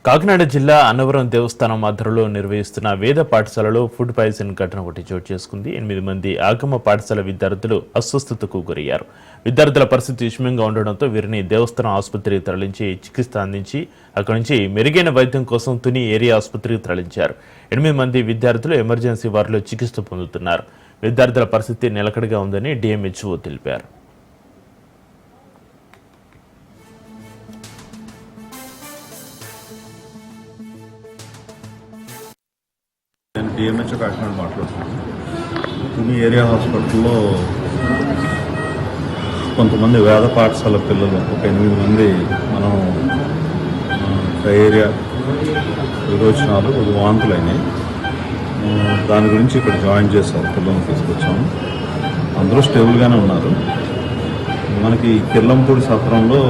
కాకినాడ జిల్లా అన్నవరం దేవస్థానం ఆధ్వర్యంలో నిర్వహిస్తున్న వేద పాఠశాలలో ఫుడ్ పాయిజన్ ఘటన ఒకటి చోటు చేసుకుంది. 8 మంది ఆగమ పాఠశాల విద్యార్థులు అస్వస్థతకు గురయ్యారు. విద్యార్థుల పరిస్థితి విషమంగా ఉండడంతో వీరిని దేవస్థానం ఆసుపత్రికి తరలించి చికిత్స అందించి అక్కడి నుంచి మెరుగైన వైద్యం కోసం తుని ఏరియా ఆసుపత్రికి తరలించారు. 8 మంది విద్యార్థులు ఎమర్జెన్సీ వార్డులో చికిత్స పొందుతున్నారు. విద్యార్థుల పరిస్థితి నిలకడగా ఉందని డిఎంహెచ్ఓ తెలిపారు. నేను డిఎంహెచ్ఓ కాకినాడ మాట్లాడుతున్నాను. తుని ఏరియా హాస్పిటల్లో కొంతమంది వేద పాఠశాల పిల్లలు ఒక 8 మంది మనం డయేరియా విరోచనాలు వాంతులైనాయి. దాని గురించి ఇక్కడ జాయిన్ చేశారు, పిల్లల్ని తీసుకొచ్చాము. అందరూ స్టేబుల్గానే ఉన్నారు. మనకి కిర్లంపూడి సత్రంలో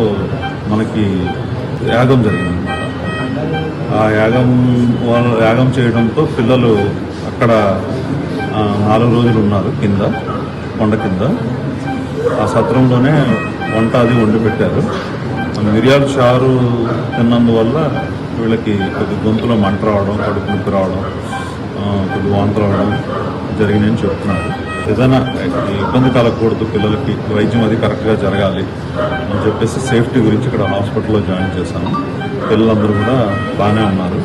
మనకి యాగం జరిగింది. ఆ యాగం చేయడంతో పిల్లలు అక్కడ 4 రోజులు ఉన్నారు కింద, కొండ కింద. ఆ సత్రంలోనే వంట అది వండి పెట్టారు. మిరియాల చారు తిన్నందువల్ల వీళ్ళకి కొద్ది గొంతులో మంట రావడం, కడుపు నొప్పి రావడం, కొద్ది వాంతులు రావడం జరిగిందని చెప్తున్నారు. ఏదైనా ఇబ్బంది కలగకూడదు, పిల్లలకి వైద్యం అది కరెక్ట్గా జరగాలి అని చెప్పేసి సేఫ్టీ గురించి ఇక్కడ హాస్పిటల్లో జాయిన్ చేశాను. పిల్లలందరూ కూడా బాగానే ఉన్నారు,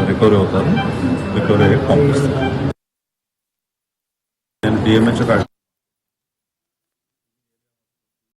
రికవరీ అవుతారు, రికవరీ అయ్యి పంపిస్తారు. నేను డిఎంహెచ్ఓ